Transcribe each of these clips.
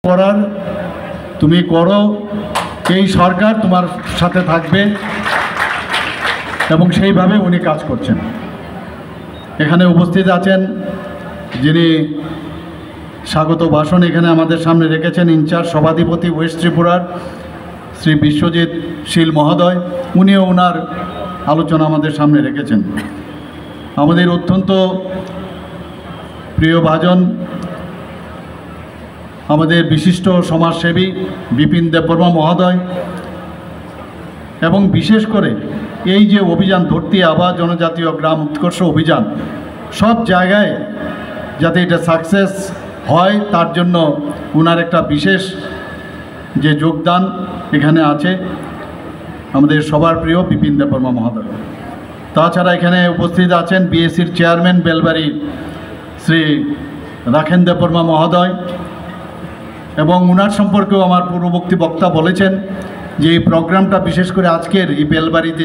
করার তুমি করো, এই সরকার তোমার সাথে থাকবে এবং সেইভাবে উনি কাজ করছেন। এখানে উপস্থিত আছেন যিনি স্বাগত ভাষণ এখানে আমাদের সামনে রেখেছেন ইনচার্জ সভাধিপতি ওয়েস্ট ত্রিপুরার শ্রী বিশ্বজিৎ শীল মহোদয়, উনিও ওনার আলোচনা আমাদের সামনে রেখেছেন। আমাদের অত্যন্ত প্রিয় ভাজন আমাদের বিশিষ্ট সমাজসেবী বিপিন দেববর্মা মহোদয়, এবং বিশেষ করে এই যে অভিযান ধরতি আবা জনজাতীয় গ্রাম উৎকর্ষ অভিযান সব জায়গায় যাতে এটা সাকসেস হয় তার জন্য ওনার একটা বিশেষ যে যোগদান এখানে আছে আমাদের সবার প্রিয় বিপিন দেববর্মা মহোদয়। তাছাড়া এখানে উপস্থিত আছেন বিএসসির চেয়ারম্যান বেলবাড়ি শ্রী রাখেন দেববর্মা মহোদয়, এবং ওনার সম্পর্কেও আমার পূর্ববর্তী বক্তা বলেছেন যে এই প্রোগ্রামটা বিশেষ করে আজকের এই বেলবাড়িতে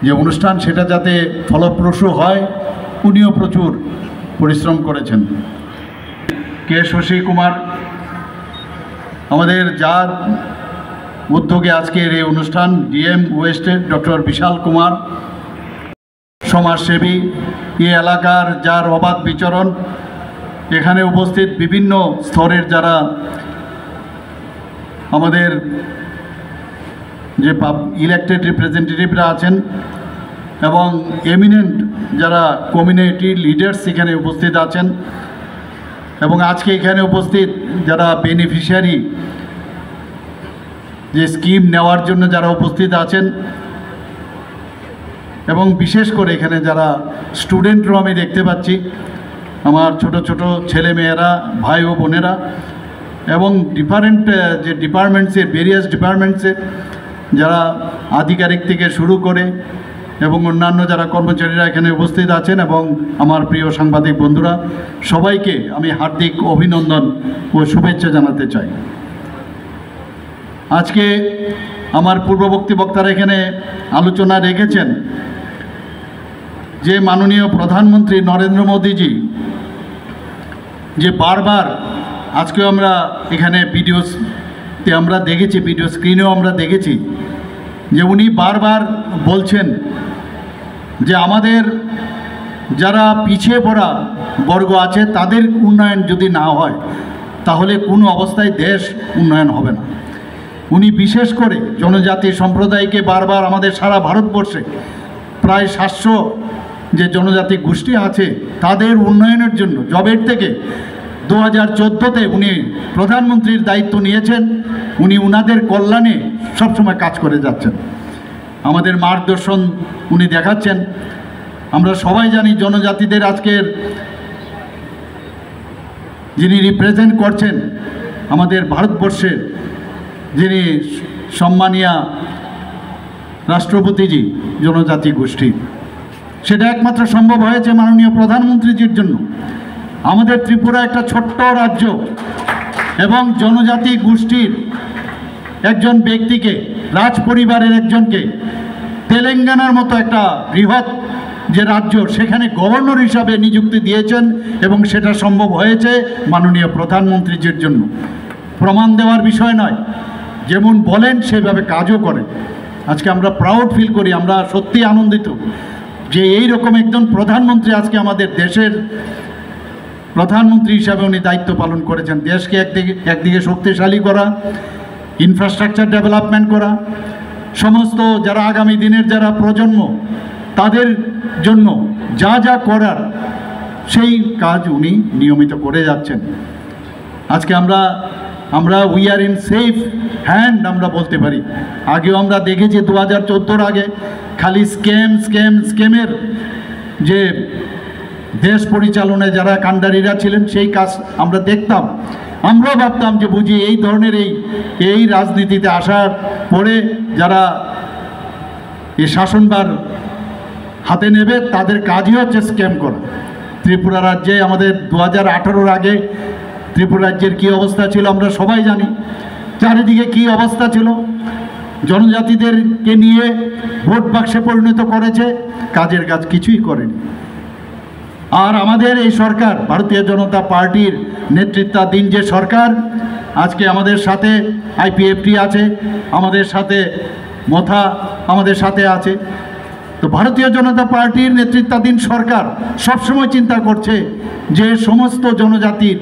যে অনুষ্ঠান সেটা যাতে ফলপ্রসূ হয় উনিও প্রচুর পরিশ্রম করেছেন। কে শশী কুমার আমাদের যার উদ্যোগে আজকের এই অনুষ্ঠান, ডিএম ওয়েস্টের ডক্টর বিশাল কুমার সমাজসেবী, এই এলাকার যার অবাধ বিচরণ, এখানে উপস্থিত বিভিন্ন স্তরের যারা আমাদের যে ইলেক্টেড রিপ্রেজেন্টেটিভরা আছেন এবং এমিনেন্ট যারা কমিউনিটি লিডার্স এখানে উপস্থিত আছেন, এবং আজকে এখানে উপস্থিত যারা বেনিফিশিয়ারি যে স্কিম নেওয়ার জন্য যারা উপস্থিত আছেন, এবং বিশেষ করে এখানে যারা স্টুডেন্টরাও আমি দেখতে পাচ্ছি, আমার ছোট ছোট ছেলে মেয়েরা, ভাই ও বোনেরা, এবং ডিফারেন্ট যে ডিপার্টমেন্টসের ভেরিয়াস ডিপার্টমেন্টসের যারা আধিকারিক থেকে শুরু করে এবং অন্যান্য যারা কর্মচারীরা এখানে উপস্থিত আছেন, এবং আমার প্রিয় সাংবাদিক বন্ধুরা, সবাইকে আমি হার্দিক অভিনন্দন ও শুভেচ্ছা জানাতে চাই। আজকে আমার পূর্ববর্তী বক্তারা এখানে আলোচনা রেখেছেন যে মাননীয় প্রধানমন্ত্রী নরেন্দ্র মোদীজি যে বারবার, আজকেও আমরা এখানে ভিডিওতে আমরা দেখেছি, ভিডিও স্ক্রিনেও আমরা দেখেছি যে উনি বারবার বলছেন যে আমাদের যারা পিছিয়ে পড়া বর্গ আছে তাদের উন্নয়ন যদি না হয় তাহলে কোনো অবস্থায় দেশ উন্নয়ন হবে না। উনি বিশেষ করে জনজাতি সম্প্রদায়কে বারবার আমাদের সারা ভারতবর্ষে প্রায় 700 যে জনজাতি গোষ্ঠী আছে তাদের উন্নয়নের জন্য জবের থেকে 2014-তে উনি প্রধানমন্ত্রীর দায়িত্ব নিয়েছেন। উনি উনাদের কল্যাণে সবসময় কাজ করে যাচ্ছেন, আমাদের মার্গদর্শন উনি দেখাচ্ছেন। আমরা সবাই জানি জনজাতিদের আজকের যিনি রিপ্রেজেন্ট করছেন আমাদের ভারতবর্ষের, যিনি সম্মানীয় রাষ্ট্রপতিজি জনজাতি গোষ্ঠী, সেটা একমাত্র সম্ভব হয়েছে মাননীয় প্রধানমন্ত্রীজির জন্য। আমাদের ত্রিপুরা একটা ছোট্ট রাজ্য এবং জনজাতি গোষ্ঠীর একজন ব্যক্তিকে, রাজ পরিবারের একজনকে তেলেঙ্গানার মতো একটা বৃহৎ যে রাজ্য সেখানে গভর্নর হিসাবে নিযুক্তি দিয়েছেন, এবং সেটা সম্ভব হয়েছে মাননীয় প্রধানমন্ত্রীজির জন্য। প্রমাণ দেওয়ার বিষয় নয়, যেমন বলেন সেভাবে কাজও করেন। আজকে আমরা প্রাউড ফিল করি, আমরা সত্যি আনন্দিত যে এই রকম একজন প্রধানমন্ত্রী আজকে আমাদের দেশের প্রধানমন্ত্রী হিসাবে উনি দায়িত্ব পালন করেছেন। দেশকে একদিকে শক্তিশালী করা, ইনফ্রাস্ট্রাকচার ডেভেলপমেন্ট করা, সমস্ত যারা আগামী দিনের যারা প্রজন্ম তাদের জন্য যা যা করার সেই কাজ উনি নিয়মিত করে যাচ্ছেন। আজকে আমরা we are in safe hand আমরা বলতে পারি। আগেও আমরা দেখেছি 2014 আগে খালি স্ক্যামের যে দেশ পরিচালনায় যারা কাণ্ডারীরা ছিলেন সেই কাজ আমরা দেখতাম। আমরাও ভাবতাম যে বুঝি এই ধরনের এই রাজনীতিতে আসার পরে যারা এই শাসনভার হাতে নেবে তাদের কাজই হচ্ছে স্ক্যাম করা। ত্রিপুরা রাজ্যে আমাদের 2018-র আগে ত্রিপুরা রাজ্যের কী অবস্থা ছিল আমরা সবাই জানি। চারিদিকে কী অবস্থা ছিল, জনজাতিদেরকে নিয়ে ভোট বাক্সে পরিণত করেছে, কাজের কাজ কিছুই করেনি। আর আমাদের এই সরকার, ভারতীয় জনতা পার্টির নেতৃত্বাধীন যে সরকার, আজকে আমাদের সাথে আইপিএফটি আছে, আমাদের সাথে মথা আমাদের সাথে আছে। তো ভারতীয় জনতা পার্টির নেতৃত্বাধীন সরকার সবসময় চিন্তা করছে যে সমস্ত জনজাতির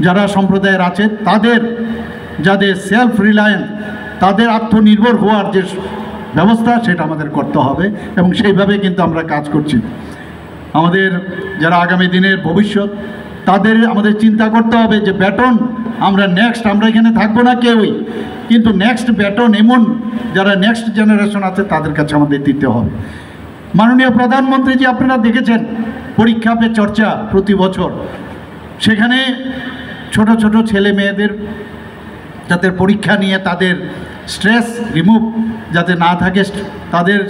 যারা সম্প্রদায়ের আছে তাদের যাদের সেলফ রিলায়েন্স, তাদের আত্মনির্ভর হওয়ার যে ব্যবস্থা সেটা আমাদের করতে হবে, এবং সেইভাবে কিন্তু আমরা কাজ করছি। আমাদের যারা আগামী দিনের ভবিষ্যৎ, তাদের আমাদের চিন্তা করতে হবে যে ব্যাটন আমরা এখানে থাকবো না কেউই, কিন্তু নেক্সট ব্যাটন এমন যারা নেক্সট জেনারেশন আছে তাদের কাছে আমাদের দিতে হবে। মাননীয় প্রধানমন্ত্রীজি, আপনারা দেখেছেন পরীক্ষা পে চর্চা প্রতি বছর, সেখানে ছোট ছোট ছেলে মেয়েদের যাতে পরীক্ষা নিয়ে তাদের স্ট্রেস রিমুভ যাতে না থাকে, তাদের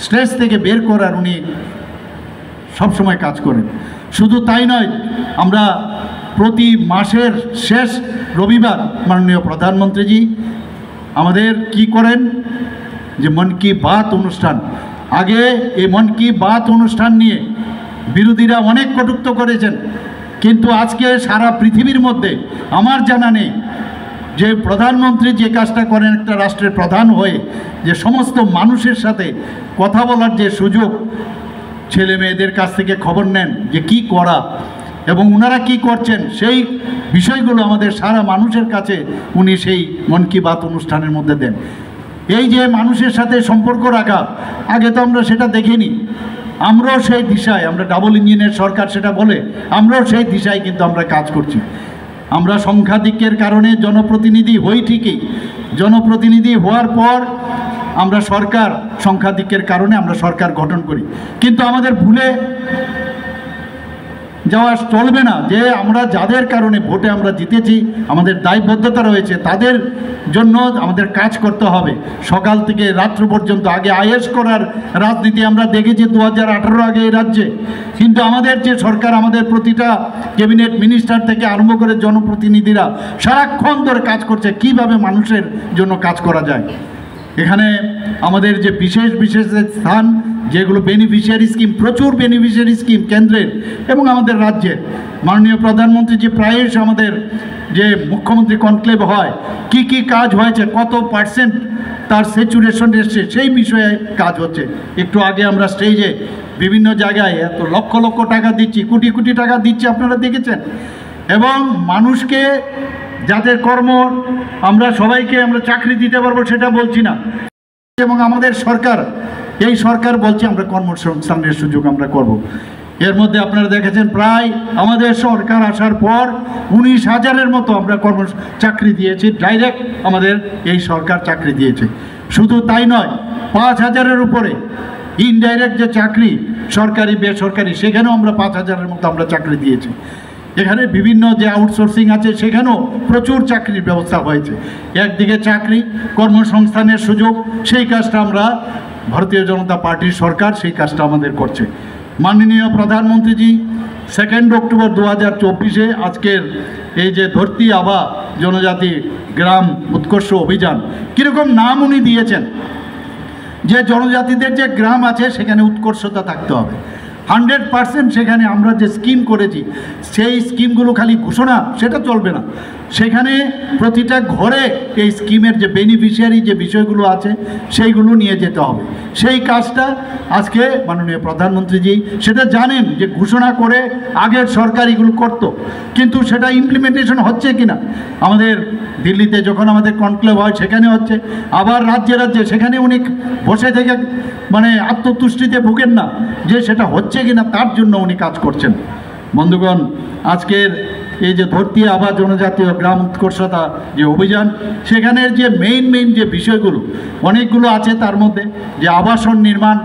স্ট্রেস থেকে বের করার উনি সবসময় কাজ করেন। শুধু তাই নয়, আমরা প্রতি মাসের শেষ রবিবার মাননীয় প্রধানমন্ত্রীজি আমাদের কি করেন যে মন কি বাত অনুষ্ঠান। আগে এই মন কি বাত অনুষ্ঠান নিয়ে বিরোধীরা অনেক কটূক্তি করেছেন, কিন্তু আজকে সারা পৃথিবীর মধ্যে আমার জানা নেই যে প্রধানমন্ত্রী যে কাজটা করেন একটা রাষ্ট্রের প্রধান হয়ে, যে সমস্ত মানুষের সাথে কথা বলার যে সুযোগ, ছেলে মেয়েদের কাছ থেকে খবর নেন যে কি করা এবং ওনারা কি করছেন, সেই বিষয়গুলো আমাদের সারা মানুষের কাছে উনি সেই মন কি বাত অনুষ্ঠানের মধ্যে দেন। এই যে মানুষের সাথে সম্পর্ক রাখা, আগে তো আমরা সেটা দেখিনি। আমরাও সেই দিশায়, আমরা ডাবল ইঞ্জিনের সরকার সেটা বলে, আমরাও সেই দিশায় কিন্তু আমরা কাজ করছি। আমরা সংখ্যাধিক্যের কারণে জনপ্রতিনিধি হই ঠিকই, জনপ্রতিনিধি হওয়ার পর আমরা সরকার, সংখ্যাধিক্যের কারণে আমরা সরকার গঠন করি, কিন্তু আমাদের ভুলে যাওয়া চলবে না যে আমরা যাদের কারণে ভোটে আমরা জিতেছি, আমাদের দায়বদ্ধতা রয়েছে, তাদের জন্য আমাদের কাজ করতে হবে সকাল থেকে রাত্র পর্যন্ত। আগে আইএস করার রাজনীতি আমরা দেখেছি 2018 আগে এই রাজ্যে, কিন্তু আমাদের যে সরকার, আমাদের প্রতিটা ক্যাবিনেট মিনিস্টার থেকে আরম্ভ করে জনপ্রতিনিধিরা সারাক্ষণ ধরে কাজ করছে কিভাবে মানুষের জন্য কাজ করা যায়। এখানে আমাদের যে বিশেষ বিশেষ স্থান, যেগুলো বেনিফিশিয়ারি স্কিম, প্রচুর বেনিফিশিয়ারি স্কিম কেন্দ্রের এবং আমাদের রাজ্যের। মাননীয় প্রধানমন্ত্রী যে প্রায়শ আমাদের যে মুখ্যমন্ত্রী কনক্লেভ হয়, কি কি কাজ হয়েছে, কত পার্সেন্ট তার স্যাচুরেশন এসছে, সেই বিষয়ে কাজ হচ্ছে। একটু আগে আমরা স্টেজে বিভিন্ন জায়গায় এত লক্ষ লক্ষ টাকা দিচ্ছি, কোটি কোটি টাকা দিচ্ছি, আপনারা দেখেছেন। এবং মানুষকে যাদের কর্ম, আমরা সবাইকে আমরা চাকরি দিতে পারবো সেটা বলছি না, এবং আমাদের সরকার, এই সরকার বলছে আমরা কর্মসংস্থানের সুযোগ আমরা করব। এর মধ্যে আপনারা দেখেছেন প্রায় আমাদের সরকার আসার পর 19,000-এর মতো আমরা চাকরি দিয়েছি, ডাইরেক্ট আমাদের এই সরকার চাকরি দিয়েছে। শুধু তাই নয়, 5,000-এর উপরে ইনডাইরেক্ট যে চাকরি সরকারি বেসরকারি, সেখানেও আমরা 5,000-এর মতো আমরা চাকরি দিয়েছি। এখানে বিভিন্ন যে আউটসোর্সিং আছে সেখানেও প্রচুর চাকরির ব্যবস্থা হয়েছে। একদিকে চাকরি, কর্মসংস্থানের সুযোগ, সেই কাজটা আমরা ভারতীয় জনতা পার্টির সরকার সেই কাজটা আমাদের করছে। মাননীয় প্রধানমন্ত্রীজি 2 অক্টোবর 2024-এ আজকের এই যে ধরতি আবা জনজাতি গ্রাম উৎকর্ষ অভিযান, কীরকম নাম উনি দিয়েছেন যে জনজাতিদের যে গ্রাম আছে সেখানে উৎকর্ষতা থাকতে হবে 100%। সেখানে আমরা যে স্কিম করেছি সেই স্কিমগুলো খালি ঘোষণা সেটা চলবে না, সেখানে প্রতিটা ঘরে এই স্কিমের যে বেনিফিশিয়ারি যে বিষয়গুলো আছে সেইগুলো নিয়ে যেতে হবে। সেই কাজটা আজকে মাননীয় প্রধানমন্ত্রীজি সেটা জানেন যে ঘোষণা করে আগের সরকার এগুলো করত, কিন্তু সেটা ইমপ্লিমেন্টেশন হচ্ছে কিনা। আমাদের দিল্লিতে যখন আমাদের কনক্লেভ হয় সেখানে হচ্ছে, আবার রাজ্যে রাজ্যে সেখানে উনি বসে থেকে মানে আত্মতুষ্টিতে ভুগেন না যে সেটা হচ্ছে কিনা, তার জন্য উনি কাজ করছেন। বন্ধুগণ, আজকের এই যে ধরতি আবা জনজাতীয় গ্রাম উৎকর্ষতা যে অভিযান, সেখানের যে মেইন যে বিষয়গুলো অনেকগুলো আছে, তার মধ্যে যে আবাসন নির্মাণ,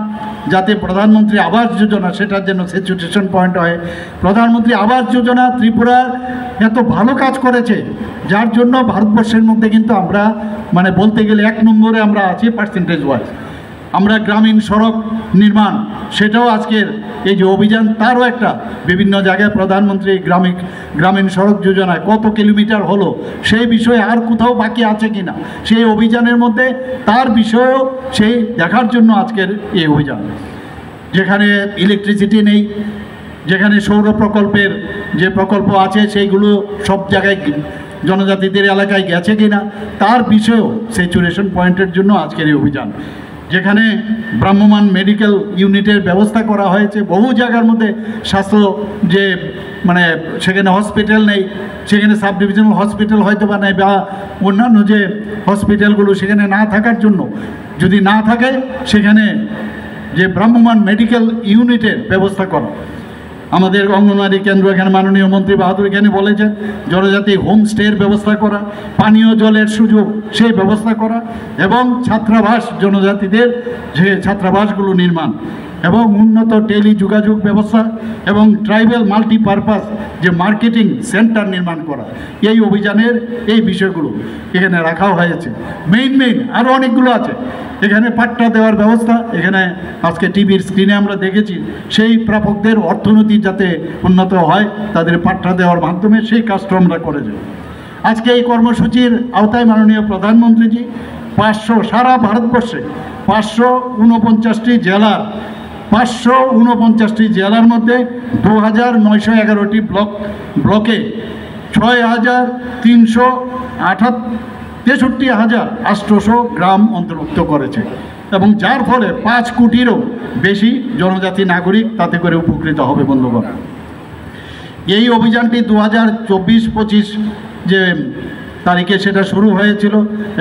যাতে প্রধানমন্ত্রী আবাস যোজনা সেটার জন্য স্যাচুরেশন পয়েন্ট হয়। প্রধানমন্ত্রী আবাস যোজনা ত্রিপুরার এত ভালো কাজ করেছে, যার জন্য ভারতবর্ষের মধ্যে কিন্তু আমরা মানে বলতে গেলে 1 নম্বরে আমরা আছি পার্সেন্টেজ ওয়াইজ। আমরা গ্রামীণ সড়ক নির্মাণ, সেটাও আজকের এই যে অভিযান, তারও একটা বিভিন্ন জায়গায় প্রধানমন্ত্রী গ্রামীণ সড়ক যোজনায় কত কিলোমিটার হলো সেই বিষয়ে আর কোথাও বাকি আছে কিনা সেই অভিযানের মধ্যে, তার বিষয়েও সেই দেখার জন্য আজকের এই অভিযান। যেখানে ইলেকট্রিসিটি নেই, যেখানে সৌর প্রকল্পের যে প্রকল্প আছে সেইগুলো সব জায়গায় জনজাতিদের এলাকায় গেছে কিনা তার বিষয়েও স্যাচুরেশন পয়েন্টের জন্য আজকের এই অভিযান। যেখানে ভ্রাম্যমাণ মেডিকেল ইউনিটের ব্যবস্থা করা হয়েছে, বহু জায়গার মধ্যে স্বাস্থ্য যে মানে সেখানে হসপিটাল নেই, সেখানে সাব ডিভিশনাল হসপিটাল হয়তো বা নেই, বা অন্যান্য যে হসপিটালগুলো সেখানে না থাকার জন্য, যদি না থাকে সেখানে যে ভ্রাম্যমাণ মেডিকেল ইউনিটের ব্যবস্থা করা। আমাদের অঙ্গনওয়াড়ি কেন্দ্র, এখানে মাননীয় মন্ত্রী বাহাদুর এখানে বলেছেন, জনজাতি হোমস্টের ব্যবস্থা করা, পানীয় জলের সুযোগ সেই ব্যবস্থা করা, এবং ছাত্রাবাস, জনজাতিদের যে ছাত্রাবাসগুলো নির্মাণ, এবং উন্নত টেলি যোগাযোগ ব্যবস্থা এবং ট্রাইবাল মাল্টিপারপাস যে মার্কেটিং সেন্টার নির্মাণ করা। এই অভিযানের এই বিষয়গুলো এখানে রাখা হয়েছে। মেইন আরও অনেকগুলো আছে। এখানে পাট্টা দেওয়ার ব্যবস্থা, এখানে আজকে টিভির স্ক্রিনে আমরা দেখেছি, সেই প্রাপকদের অর্থনীতি যাতে উন্নত হয় তাদের পাট্টা দেওয়ার মাধ্যমে সেই কাজটা আমরা করেছি। আজকে এই কর্মসূচির আওতায় মাননীয় প্রধানমন্ত্রীজি 500 সারা ভারতবর্ষে 549টি জেলার 549টি জেলার মধ্যে 2911টি ব্লকে 63,800 গ্রাম অন্তর্ভুক্ত করেছে, এবং যার ফলে 5 কোটিরও বেশি জনজাতি নাগরিক তাতে করে উপকৃত হবে। বন্ধুগণ, এই অভিযানটি 2024-25 যে তারিখে সেটা শুরু হয়েছিল,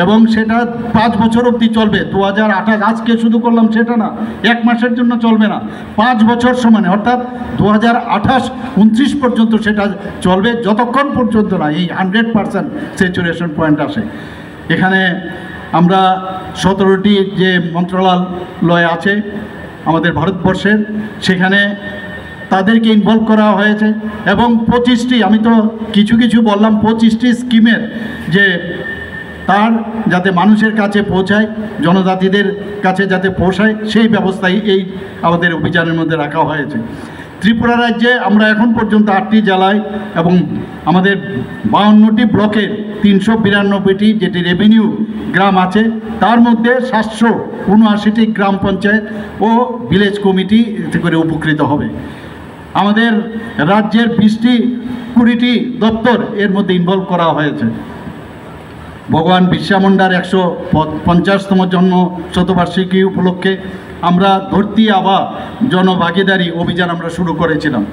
এবং সেটা 5 বছর অবধি চলবে। 2028 আজকে শুধু করলাম সেটা না, 1 মাসের জন্য চলবে না, 5 বছর সমানে, অর্থাৎ 2028-29 পর্যন্ত সেটা চলবে, যতক্ষণ পর্যন্ত না এই 100% স্যাচুরেশন পয়েন্ট আসে। এখানে আমরা 17টি যে মন্ত্রণালয় আছে আমাদের ভারতবর্ষের, সেখানে তাদেরকে ইনভলভ করা হয়েছে, এবং 25টি, আমি তো কিছু বললাম, 25টি স্কিমের যে তার যাতে মানুষের কাছে পৌঁছায়, জনজাতিদের কাছে যাতে পৌঁছায়, সেই ব্যবস্থাই এই আমাদের অভিযানের মধ্যে রাখা হয়েছে। ত্রিপুরা রাজ্যে আমরা এখন পর্যন্ত 8টি জেলায় এবং আমাদের 52টি ব্লকের 392টি যেটি রেভিনিউ গ্রাম আছে, তার মধ্যে 779টি গ্রাম পঞ্চায়েত ও ভিলেজ কমিটি এতে করে উপকৃত হবে। আমাদের রাজ্যের 20টি দপ্তর এর মধ্যে ইনভলভ করা হয়েছে। ভগবান বিরসা মুন্ডার 150তম জন্ম শতবার্ষিকী উপলক্ষে আমরা ধরতি আবা জনভাগিদারি অভিযান আমরা শুরু করেছিলাম।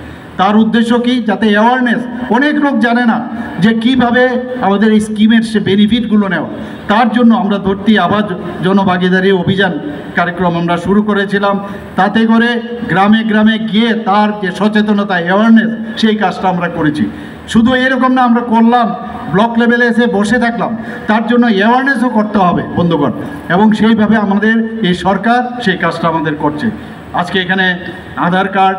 তার উদ্দেশ্য কি, যাতে অ্যাওয়ারনেস, অনেক লোক জানে না যে কিভাবে আমাদের এই স্কিমের সে বেনিফিটগুলো নেওয়া, তার জন্য আমরা ধরতি আবা জনভাগিদারি অভিযান কার্যক্রম আমরা শুরু করেছিলাম। তাতে করে গ্রামে গ্রামে গিয়ে তার যে সচেতনতা, অ্যাওয়ারনেস, সেই কাজটা আমরা করেছি। শুধু এরকম না আমরা করলাম, ব্লক লেভেলে এসে বসে থাকলাম, তার জন্য অ্যাওয়ারনেসও করতে হবে বন্ধুগণ, এবং সেইভাবে আমাদের এই সরকার সেই কাজটা আমাদের করছে। আজকে এখানে Aadhaar card,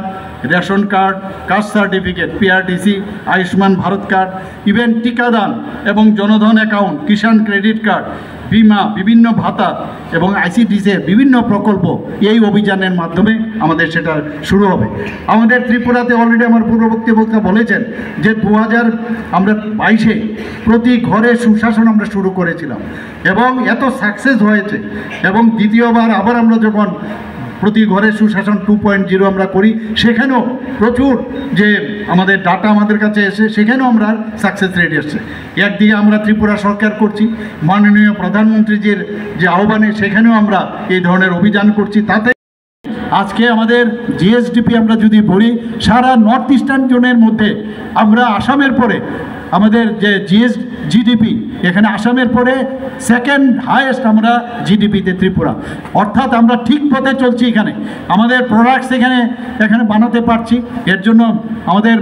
ration card, caste certificate, PRTC, Ayushman Bharat card, even টিকাদান এবং Jan Dhan account, Kisan credit card, বিমা, বিভিন্ন ভাতা এবং আইসিডিসির বিভিন্ন প্রকল্প এই অভিযানের মাধ্যমে আমাদের সেটা শুরু হবে। আমাদের ত্রিপুরাতে অলরেডি আমার পূর্ববর্তী বক্তা বলেছেন যে 2022-এ প্রতি ঘরে সুশাসন আমরা শুরু করেছিলাম, এবং এত সাকসেস হয়েছে, এবং দ্বিতীয়বার আবার আমরা যখন প্রতি ঘরে সুশাসন 2.0 আমরা করি, সেখানেও প্রচুর যে আমাদের ডাটা আমাদের কাছে এসে সেখানেও আমরা সাকসেস রেট এসছে। একদিকে আমরা ত্রিপুরা সরকার করছি, মাননীয় প্রধানমন্ত্রীজির যে আহ্বানে সেখানেও আমরা এই ধরনের অভিযান করছি। তাতে আজকে আমাদের জিএসডিপি আমরা যদি বলি, সারা নর্থ ইস্টার্ন জোনের মধ্যে আমরা আসামের পরে আমাদের যে জিডিপি, এখানে আসামের পরে সেকেন্ড হাইয়েস্ট আমরা জিডিপিতে ত্রিপুরা, অর্থাৎ আমরা ঠিক পথে চলছি। এখানে আমাদের প্রোডাক্টস এখানে বানাতে পারছি, এর জন্য আমাদের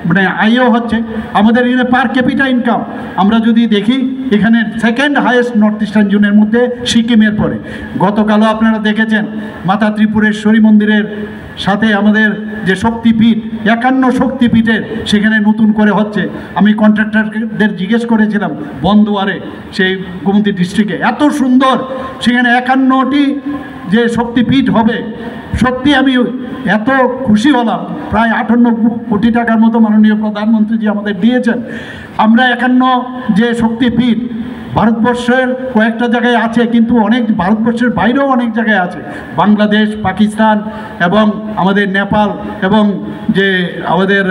মানে আয়ও হচ্ছে। আমাদের এখানে পার ক্যাপিটা ইনকাম আমরা যদি দেখি, এখানে সেকেন্ড হাইয়েস্ট নর্থ ইস্টার্ন জোনের মধ্যে সিকিমের পরে। গতকালও আপনারা দেখেছেন মাতা ত্রিপুরেশ্বরী মন্দিরের সাথে আমাদের যে শক্তিপীঠ, 51 শক্তিপীঠের সেখানে নতুন করে হচ্ছে। আমি কন্ট্রাক্টরদের জিজ্ঞেস করেছিলাম বন্দুয়ারে, সেই গোমতী ডিস্ট্রিক্টে, এত সুন্দর সেখানে 51টি যে শক্তিপীঠ হবে। সত্যি আমি এত খুশি হলাম। প্রায় 58 কোটি টাকার মতো মাননীয় প্রধানমন্ত্রীজি আমাদের দিয়েছেন। আমরা 51 যে শক্তিপীঠ ভারতবর্ষের কয়েকটা জায়গায় আছে, কিন্তু অনেক ভারতবর্ষের বাইরেও অনেক জায়গায় আছে, বাংলাদেশ, পাকিস্তান এবং আমাদের নেপাল এবং যে আমাদের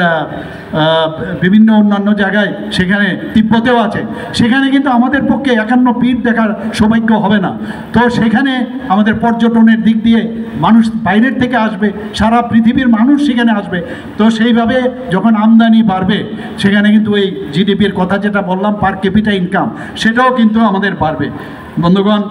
বিভিন্ন অন্যান্য জায়গায়, সেখানে তিব্বতেও আছে। সেখানে কিন্তু আমাদের পক্ষে 51 পীঠ দেখার সৌভাগ্য হবে না। তো সেখানে আমাদের পর্যটনের দিক দিয়ে মানুষ বাইরের থেকে আসবে, সারা পৃথিবীর মানুষ সেখানে আসবে। তো সেইভাবে যখন আমদানি বাড়বে, সেখানে কিন্তু এই জিডিপির কথা যেটা বললাম, পার ক্যাপিটা ইনকাম, সেটাও কিন্তু আমাদের বাড়বে। বন্ধুগণ,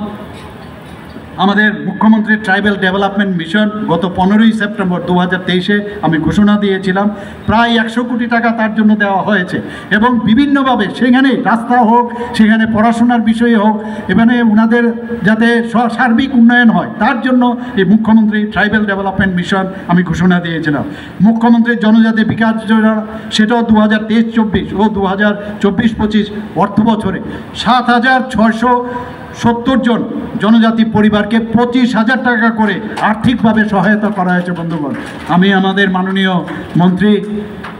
আমাদের মুখ্যমন্ত্রী ট্রাইবাল ডেভেলপমেন্ট মিশন গত 15ই সেপ্টেম্বর 2023-এ আমি ঘোষণা দিয়েছিলাম, প্রায় 100 কোটি টাকা তার জন্য দেওয়া হয়েছে। এবং বিভিন্নভাবে সেখানে রাস্তা হোক, সেখানে পড়াশোনার বিষয়ে হোক, এখানে ওনাদের যাতে সার্বিক উন্নয়ন হয়, তার জন্য এই মুখ্যমন্ত্রী ট্রাইবাল ডেভেলপমেন্ট মিশন আমি ঘোষণা দিয়েছিলাম। মুখ্যমন্ত্রীর জনজাতি বিকাশ যোজনা, সেটাও 2023-24 ও 2024-25 অর্থ বছরে 7,670 জন জনজাতি পরিবারকে 25,000 টাকা করে আর্থিকভাবে সহায়তা করা হয়েছে। বন্ধুগণ, আমি আমাদের মাননীয় মন্ত্রী,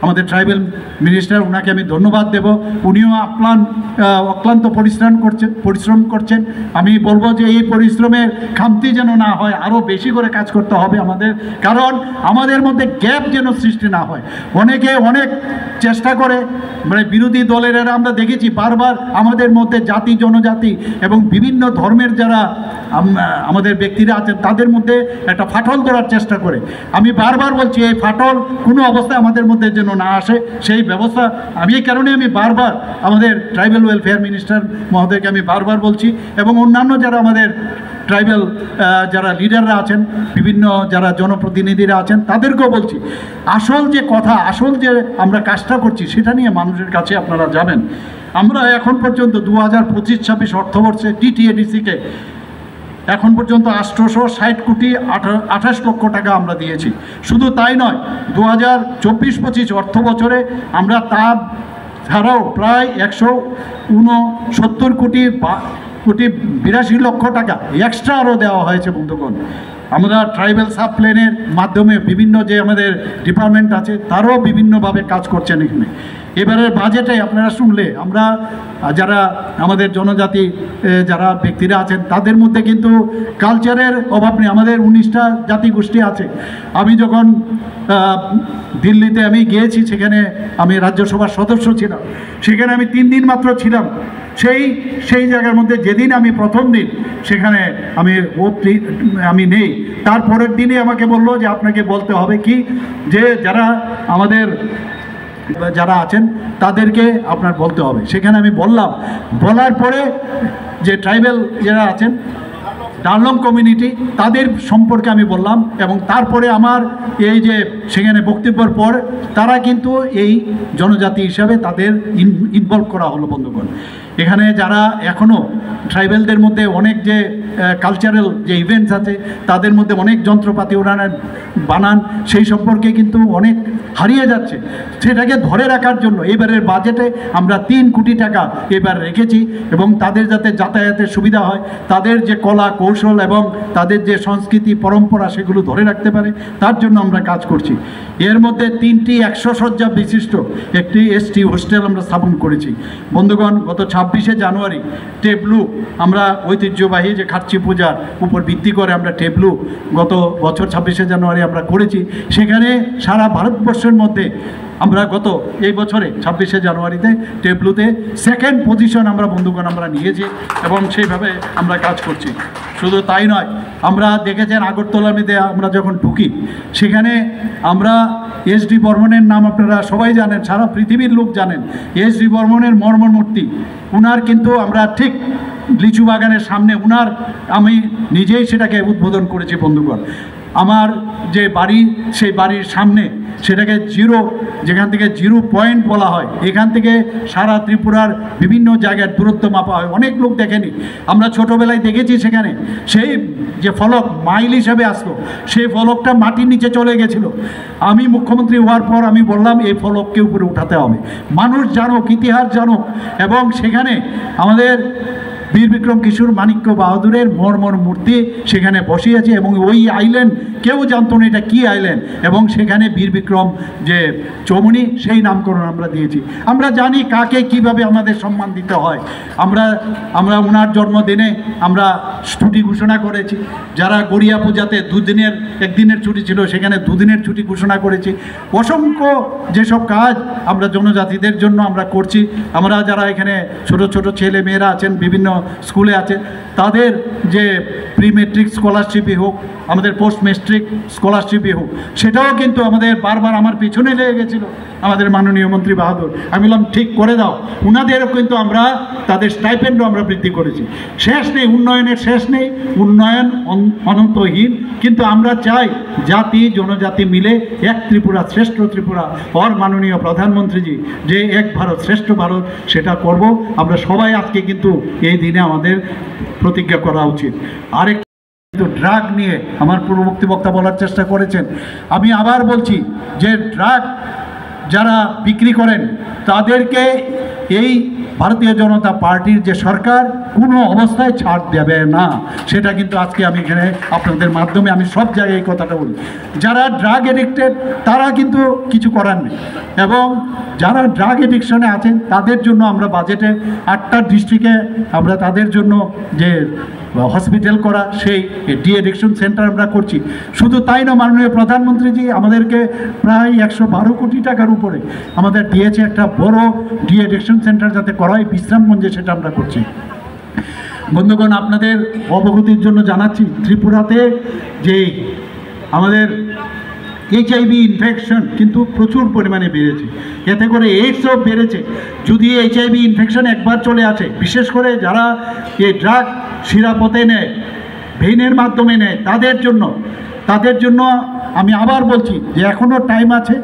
আমাদের ট্রাইবাল মিনিস্টার, ওনাকে আমি ধন্যবাদ দেব। উনিও অক্লান্ত পরিশ্রম করছেন। আমি বলবো যে এই পরিশ্রমের খামতি যেন না হয়, আরও বেশি করে কাজ করতে হবে আমাদের, কারণ আমাদের মধ্যে গ্যাপ যেন সৃষ্টি না হয়। অনেকে অনেক চেষ্টা করে, মানে বিরোধী দলের আমরা দেখেছি বারবার আমাদের মধ্যে জাতি জনজাতি এবং বিভিন্ন ধর্মের যারা আমাদের ব্যক্তিরা আছেন, তাদের মধ্যে একটা ফাটল ধরার চেষ্টা করে। আমি বারবার বলছি, এই ফাটল কোনো অবস্থায় আমাদের মধ্যে যেন না আসে, সেই ব্যবস্থা আমি এই কারণে আমি বারবার আমাদের ট্রাইবাল ওয়েলফেয়ার মিনিস্টার মহোদয়কে আমি বারবার বলছি, এবং অন্যান্য যারা আমাদের ট্রাইবাল যারা লিডাররা আছেন, বিভিন্ন যারা জনপ্রতিনিধিরা আছেন, তাদেরকেও বলছি, আসল যে কথা, আসল যে আমরা কাজটা করছি, সেটা নিয়ে মানুষের কাছে আপনারা যাবেন। আমরা এখন পর্যন্ত 2025-26 অর্থবর্ষে টিটিএডিসিকে এখন পর্যন্ত 860 কোটি 28 লক্ষ টাকা আমরা দিয়েছি। শুধু তাই নয়, 2024-25 অর্থ বছরে আমরা তা ছাড়াও প্রায় 169 কোটি 82 লক্ষ টাকা এক্সট্রা আরও দেওয়া হয়েছে। বন্ধুগণ, আমরা ট্রাইবাল সাব প্ল্যানের মাধ্যমে বিভিন্ন যে আমাদের ডিপার্টমেন্ট আছে, তারাও বিভিন্নভাবে কাজ করছেন এখানে। এবারের বাজেটে আপনারা শুনলে, আমরা যারা আমাদের জনজাতি যারা ব্যক্তিরা আছেন, তাদের মধ্যে কিন্তু কালচারের অভাব নেই। আমাদের 19টা জাতিগোষ্ঠী আছে। আমি যখন দিল্লিতে আমি গিয়েছি, সেখানে আমি রাজ্যসভার সদস্য ছিলাম, সেখানে আমি 3 দিন মাত্র ছিলাম। সেই জায়গার মধ্যে যেদিন আমি প্রথম দিন সেখানে আমি নেই, তারপরের দিনে আমাকে বললো যে আপনাকে বলতে হবে কি, যে যারা আমাদের যারা আছেন তাদেরকে আপনার বলতে হবে। সেখানে আমি বললাম, বলার পরে যে ট্রাইবাল যারা আছেন, ডার্লং কমিউনিটি, তাদের সম্পর্কে আমি বললাম, এবং তারপরে আমার এই যে সেখানে বক্তব্যের পর তারা কিন্তু এই জনজাতি হিসাবে তাদের ইনভলভ করা হলো। বন্ধুগণ, এখানে যারা এখনও ট্রাইবেলদের মধ্যে অনেক যে কালচারাল যে ইভেন্টস আছে, তাদের মধ্যে অনেক যন্ত্রপাতি ওনারা বানান, সেই সম্পর্কে কিন্তু অনেক হারিয়ে যাচ্ছে। সেটাকে ধরে রাখার জন্য এবারের বাজেটে আমরা 3 কোটি টাকা এবার রেখেছি, এবং তাদের যাতে যাতায়াতের সুবিধা হয়, তাদের যে কলা কৌশল এবং তাদের যে সংস্কৃতি পরম্পরা, সেগুলো ধরে রাখতে পারে, তার জন্য আমরা কাজ করছি। এর মধ্যে 3টি 100 শয্যা বিশিষ্ট একটি এসটি হোস্টেল আমরা স্থাপন করেছি। বন্ধুগণ, গত 26শে জানুয়ারি টেবলু, আমরা ঐতিহ্যবাহী যে খাচ্চি পূজার উপর ভিত্তি করে আমরা টেবলু গত বছর 26শে জানুয়ারি আমরা করেছি। সেখানে সারা ভারতবর্ষের মধ্যে আমরা গত এই বছরে 26শে জানুয়ারিতে টেবলুতে 2nd পজিশন আমরা বন্ধুগণ আমরা নিয়েছি, এবং সেইভাবে আমরা কাজ করছি। শুধু তাই নয়, আমরা দেখেছেন আগরতলাতে আমরা যখন ঢুকি, সেখানে আমরা এস.ডি. বর্মনের নাম আপনারা সবাই জানেন, সারা পৃথিবীর লোক জানেন। এস.ডি. বর্মনের মর্মর মূর্তি, উনার কিন্তু আমরা ঠিক লিচু বাগানের সামনে আমি নিজেই সেটাকে উদ্বোধন করেছি। বন্ধুগণ, আমার যে বাড়ি, সেই বাড়ির সামনে সেটাকে যেখান থেকে 0 পয়েন্ট বলা হয়, এখান থেকে সারা ত্রিপুরার বিভিন্ন জায়গার দূরত্ব মাপা হয়। অনেক লোক দেখেনি, আমরা ছোটোবেলায় দেখেছি। সেখানে সেই যে ফলক মাইল হিসাবে আসলো, সেই ফলকটা মাটির নিচে চলে গেছিল। আমি মুখ্যমন্ত্রী হওয়ার পর আমি বললাম, এই ফলককে উপরে উঠাতে হবে, মানুষ জানুক, ইতিহাস জানুক। এবং সেখানে আমাদের বীর বিক্রম কিশোর মানিক্য বাহাদুরের মর্মর মূর্তি সেখানে বসিয়েছে, এবং ওই আইল্যান্ড কেউ জানতো না এটা কী আইল্যান্ড, এবং সেখানে বীর বিক্রম যে চৌমুহনী সেই নামকরণ আমরা দিয়েছি। আমরা জানি কাকে কিভাবে আমাদের সম্মান দিতে হয়। আমরা ওনার জন্মদিনে আমরা ছুটি ঘোষণা করেছি, যারা গড়িয়া পূজাতে একদিনের ছুটি ছিল সেখানে 2 দিনের ছুটি ঘোষণা করেছি। অসংখ্য যেসব কাজ আমরা জনজাতিদের জন্য আমরা করছি, আমরা যারা এখানে ছোট ছোট ছেলে মেয়েরা আছেন বিভিন্ন স্কুলে আছে, তাদের যে প্রি মেট্রিক স্কলারশিপই হোক, আমাদের পোস্ট মেট্রিক স্কলারশিপই হোক, সেটাও কিন্তু আমাদের বারবার আমার পিছনে লেগে গেছিলো আমাদের মাননীয় মন্ত্রী বাহাদুর। আমি বললাম ঠিক করে দাও, ওনাদেরও কিন্তু আমরা তাদের স্টাইপেন্ডও আমরা বৃদ্ধি করেছি। শেষ নেই, উন্নয়নের শেষ নেই, উন্নয়ন অনন্তহীন। কিন্তু আমরা চাই জাতি জনজাতি মিলে এক ত্রিপুরা শ্রেষ্ঠ ত্রিপুরা, আর মাননীয় প্রধানমন্ত্রীজি যে এক ভারত শ্রেষ্ঠ ভারত সেটা করব আমরা সবাই। আজকে কিন্তু এই দিনে আমাদের প্রতিজ্ঞা করা উচিত। আরেক কিন্তু ড্রাগ নিয়ে আমার পূর্ববর্তী বক্তা বলার চেষ্টা করেছেন, আমি আবার বলছি যে ড্রাগ যারা বিক্রি করেন তাদেরকে এই ভারতীয় জনতা পার্টির যে সরকার কোনো অবস্থায় ছাড় দেবে না। সেটা কিন্তু আজকে আমি এখানে আপনাদের মাধ্যমে আমি সব জায়গায় এই কথাটা বলি। যারা ড্রাগ এডিক্টেড তারা কিন্তু কিছু করার নেই, এবং যারা ড্রাগ এডিকশনে আছেন তাদের জন্য আমরা বাজেটে 8টা ডিস্ট্রিক্টে আমরা তাদের জন্য যে হসপিটাল করা সেই ডি এডিকশন সেন্টার আমরা করছি। শুধু তাই না, মাননীয় প্রধানমন্ত্রীজি আমাদেরকে প্রায় 112 কোটি টাকার উপরে আমাদের দিয়েছে একটা বড় ডি এডিকশন সেন্টার যাতে করা হয় বিশ্রামগঞ্জে, সেটা আমরা করছি। বন্ধুগণ, আপনাদের অবগতির জন্য জানাচ্ছি ত্রিপুরাতে যে আমাদের HIV ইনফেকশন কিন্তু প্রচুর পরিমাণে বেড়েছে, এতে করে এইডসও বেড়েছে। যদি HIV ইনফেকশন একবার চলে আসে, বিশেষ করে যারা এই ড্রাগ শিরাপথে নেয়, ভেইনের মাধ্যমে নেয়, তাদের জন্য আমি আবার বলছি যে এখনও টাইম আছে,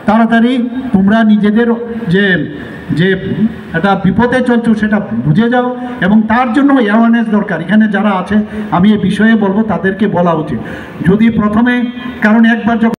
তাড়াতাড়ি তোমরা নিজেদের যে একটা বিপদে চলছো সেটা বুঝে যাও, এবং তার জন্য অ্যাওয়ারনেস দরকার। এখানে যারা আছে আমি এ বিষয়ে বলবো তাদেরকে বলা উচিত। যদি প্রথমে, কারণ একবার যখন